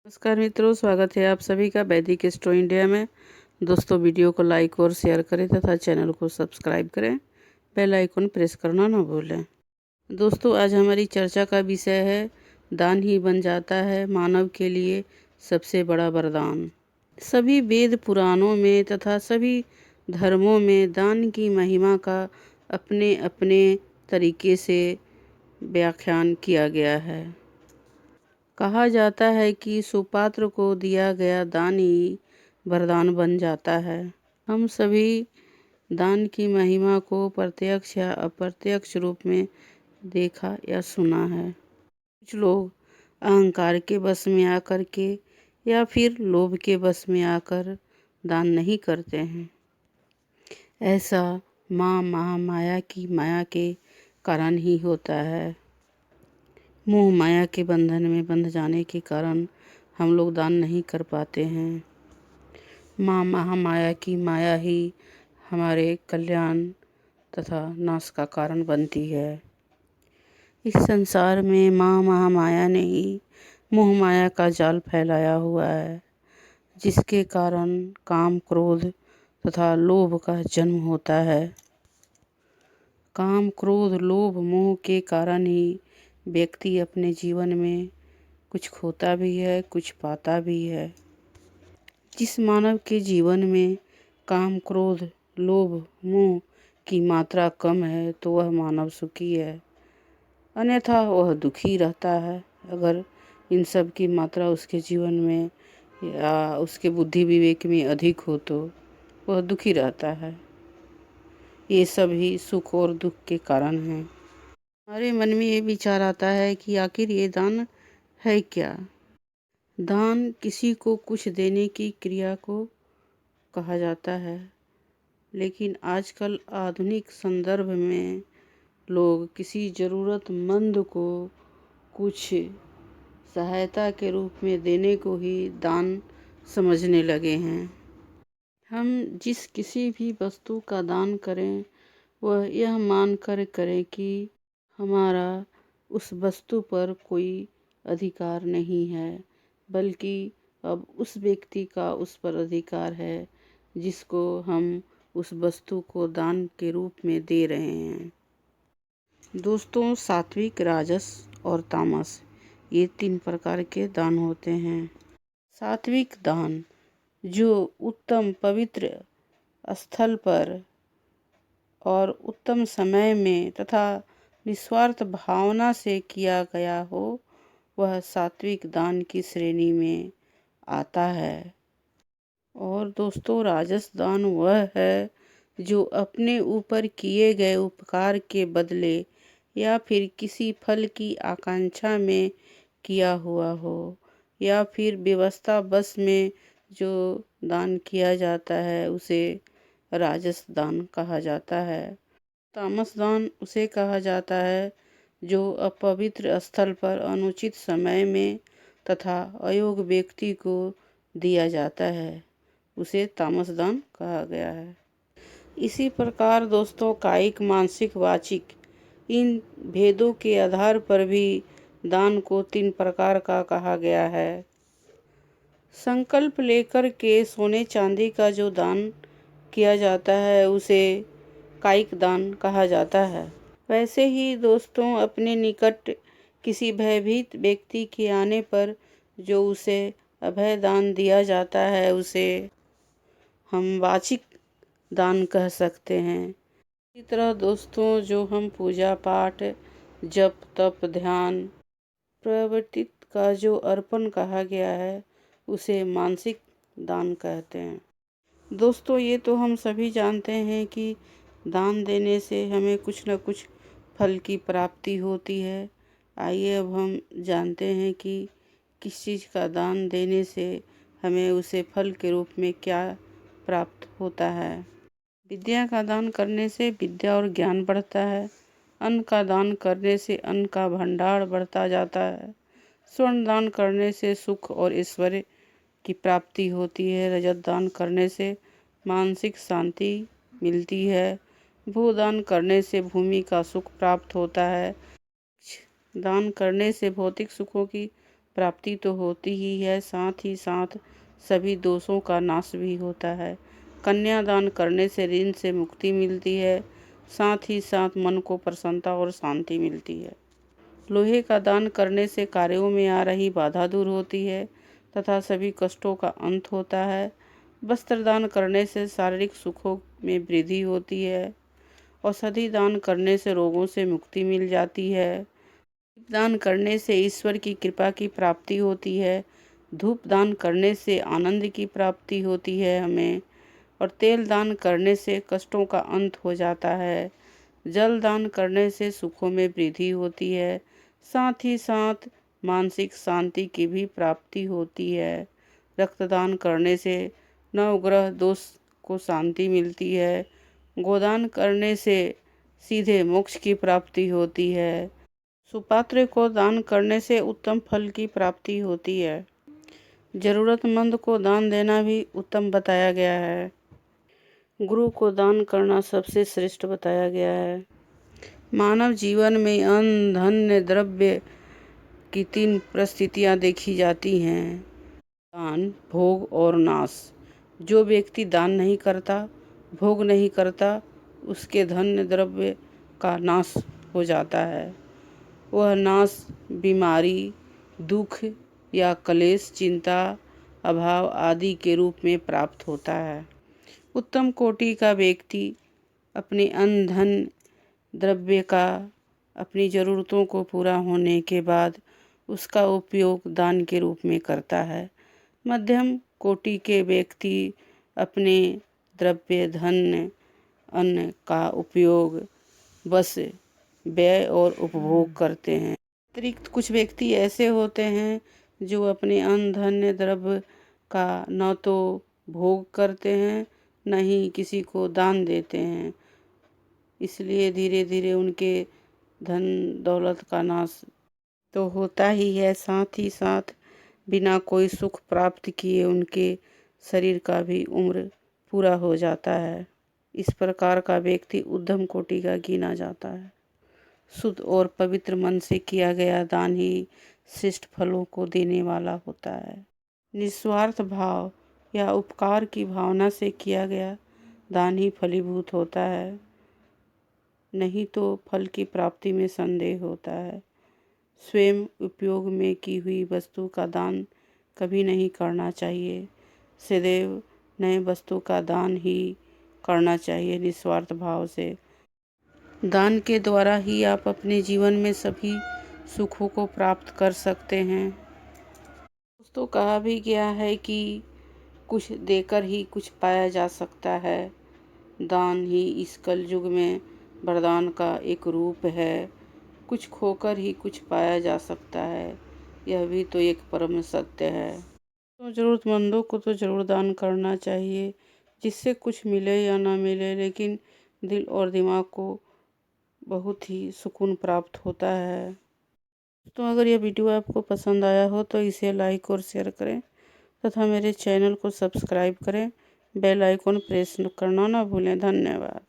नमस्कार मित्रों, स्वागत है आप सभी का वैदिक स्टोरी इंडिया में। दोस्तों, वीडियो को लाइक और शेयर करें तथा चैनल को सब्सक्राइब करें। बेल आइकन प्रेस करना ना भूलें। दोस्तों, आज हमारी चर्चा का विषय है दान ही बन जाता है मानव के लिए सबसे बड़ा वरदान। सभी वेद पुराणों में तथा सभी धर्मों में दान की महिमा का अपने अपने तरीके से व्याख्यान किया गया है। कहा जाता है कि सुपात्र को दिया गया दान ही वरदान बन जाता है। हम सभी दान की महिमा को प्रत्यक्ष या अप्रत्यक्ष रूप में देखा या सुना है। कुछ लोग अहंकार के वश में आकर के या फिर लोभ के वश में आकर दान नहीं करते हैं। ऐसा महामाया की माया के कारण ही होता है। मोह माया के बंधन में बंध जाने के कारण हम लोग दान नहीं कर पाते हैं। महामाया की माया ही हमारे कल्याण तथा नाश का कारण बनती है। इस संसार में महामाया ने ही मोह माया का जाल फैलाया हुआ है, जिसके कारण काम, क्रोध तथा लोभ का जन्म होता है। काम, क्रोध, लोभ, मोह के कारण ही व्यक्ति अपने जीवन में कुछ खोता भी है, कुछ पाता भी है। जिस मानव के जीवन में काम, क्रोध, लोभ, मोह की मात्रा कम है तो वह मानव सुखी है, अन्यथा वह दुखी रहता है। अगर इन सब की मात्रा उसके जीवन में या उसके बुद्धि विवेक में अधिक हो तो वह दुखी रहता है। ये सभी सुख और दुख के कारण हैं। हमारे मन में ये विचार आता है कि आखिर ये दान है क्या। दान किसी को कुछ देने की क्रिया को कहा जाता है, लेकिन आजकल आधुनिक संदर्भ में लोग किसी ज़रूरतमंद को कुछ सहायता के रूप में देने को ही दान समझने लगे हैं। हम जिस किसी भी वस्तु का दान करें वह यह मान कर करें कि हमारा उस वस्तु पर कोई अधिकार नहीं है, बल्कि अब उस व्यक्ति का उस पर अधिकार है जिसको हम उस वस्तु को दान के रूप में दे रहे हैं। दोस्तों, सात्विक, राजस और तामस ये 3 प्रकार के दान होते हैं। सात्विक दान जो उत्तम पवित्र स्थल पर और उत्तम समय में तथा निस्वार्थ भावना से किया गया हो, वह सात्विक दान की श्रेणी में आता है। और दोस्तों, राजस दान वह है जो अपने ऊपर किए गए उपकार के बदले या फिर किसी फल की आकांक्षा में किया हुआ हो, या फिर व्यवस्था बस में जो दान किया जाता है उसे राजस दान कहा जाता है। तामस दान उसे कहा जाता है जो अपवित्र स्थल पर अनुचित समय में तथा अयोग्य व्यक्ति को दिया जाता है, उसे तामस दान कहा गया है। इसी प्रकार दोस्तों, कायिक, मानसिक, वाचिक इन भेदों के आधार पर भी दान को 3 प्रकार का कहा गया है। संकल्प लेकर के सोने चांदी का जो दान किया जाता है उसे कायिक दान कहा जाता है। वैसे ही दोस्तों, अपने निकट किसी भयभीत व्यक्ति के आने पर जो उसे अभय दान दिया जाता है उसे हम वाचिक दान कह सकते हैं। इसी तरह दोस्तों, जो हम पूजा पाठ, जप, तप, ध्यान प्रवर्तित का जो अर्पण कहा गया है उसे मानसिक दान कहते हैं। दोस्तों, ये तो हम सभी जानते हैं कि दान देने से हमें कुछ न कुछ फल की प्राप्ति होती है। आइए अब हम जानते हैं कि किस चीज़ का दान देने से हमें उसे फल के रूप में क्या प्राप्त होता है। विद्या का दान करने से विद्या और ज्ञान बढ़ता है। अन्न का दान करने से अन्न का भंडार बढ़ता जाता है। स्वर्ण दान करने से सुख और ऐश्वर्य की प्राप्ति होती है। रजत दान करने से मानसिक शांति मिलती है। भूदान करने से भूमि का सुख प्राप्त होता है। दान करने से भौतिक सुखों की प्राप्ति तो होती ही है, साथ ही साथ सभी दोषों का नाश भी होता है। कन्यादान करने से ऋण से मुक्ति मिलती है, साथ ही साथ मन को प्रसन्नता और शांति मिलती है। लोहे का दान करने से कार्यों में आ रही बाधा दूर होती है तथा सभी कष्टों का अंत होता है। वस्त्र दान करने से शारीरिक सुखों में वृद्धि होती है। औषधि दान करने से रोगों से मुक्ति मिल जाती है। दान करने से ईश्वर की कृपा की प्राप्ति होती है। धूप दान करने से आनंद की प्राप्ति होती है हमें। और तेल दान करने से कष्टों का अंत हो जाता है। जल दान करने से सुखों में वृद्धि होती है, साथ ही साथ मानसिक शांति की भी प्राप्ति होती है। रक्तदान करने से नवग्रह दोष को शांति मिलती है। गोदान करने से सीधे मोक्ष की प्राप्ति होती है। सुपात्र को दान करने से उत्तम फल की प्राप्ति होती है। जरूरतमंद को दान देना भी उत्तम बताया गया है। गुरु को दान करना सबसे श्रेष्ठ बताया गया है। मानव जीवन में अन्न, धन, द्रव्य की 3 परिस्थितियाँ देखी जाती हैं: दान, भोग और नाश। जो व्यक्ति दान नहीं करता, भोग नहीं करता, उसके धन द्रव्य का नाश हो जाता है। वह नाश बीमारी, दुख या क्लेश, चिंता, अभाव आदि के रूप में प्राप्त होता है। उत्तम कोटि का व्यक्ति अपने अन्न, धन, द्रव्य का अपनी ज़रूरतों को पूरा होने के बाद उसका उपयोग दान के रूप में करता है। मध्यम कोटि के व्यक्ति अपने द्रव्य, धन, अन्न का उपयोग बस व्यय और उपभोग करते हैं। अतिरिक्त कुछ व्यक्ति ऐसे होते हैं जो अपने अन्न, धन, द्रव्य का न तो भोग करते हैं, न ही किसी को दान देते हैं। इसलिए धीरे धीरे उनके धन दौलत का नाश तो होता ही है, साथ ही साथ बिना कोई सुख प्राप्त किए उनके शरीर का भी उम्र पूरा हो जाता है। इस प्रकार का व्यक्ति उद्धम कोटि का गिना जाता है। शुद्ध और पवित्र मन से किया गया दान ही श्रेष्ठ फलों को देने वाला होता है। निस्वार्थ भाव या उपकार की भावना से किया गया दान ही फलीभूत होता है, नहीं तो फल की प्राप्ति में संदेह होता है। स्वयं उपयोग में की हुई वस्तु का दान कभी नहीं करना चाहिए। सदैव नए वस्तु का दान ही करना चाहिए निस्वार्थ भाव से। दान के द्वारा ही आप अपने जीवन में सभी सुखों को प्राप्त कर सकते हैं। दोस्तों, कहा भी गया है कि कुछ देकर ही कुछ पाया जा सकता है। दान ही इस कलयुग में वरदान का एक रूप है। कुछ खोकर ही कुछ पाया जा सकता है, यह भी तो एक परम सत्य है। तो ज़रूरतमंदों को तो ज़रूर दान करना चाहिए, जिससे कुछ मिले या ना मिले, लेकिन दिल और दिमाग को बहुत ही सुकून प्राप्त होता है। तो अगर यह वीडियो आपको पसंद आया हो तो इसे लाइक और शेयर करें तथा मेरे चैनल को सब्सक्राइब करें। बेल आइकन प्रेस करना ना भूलें। धन्यवाद।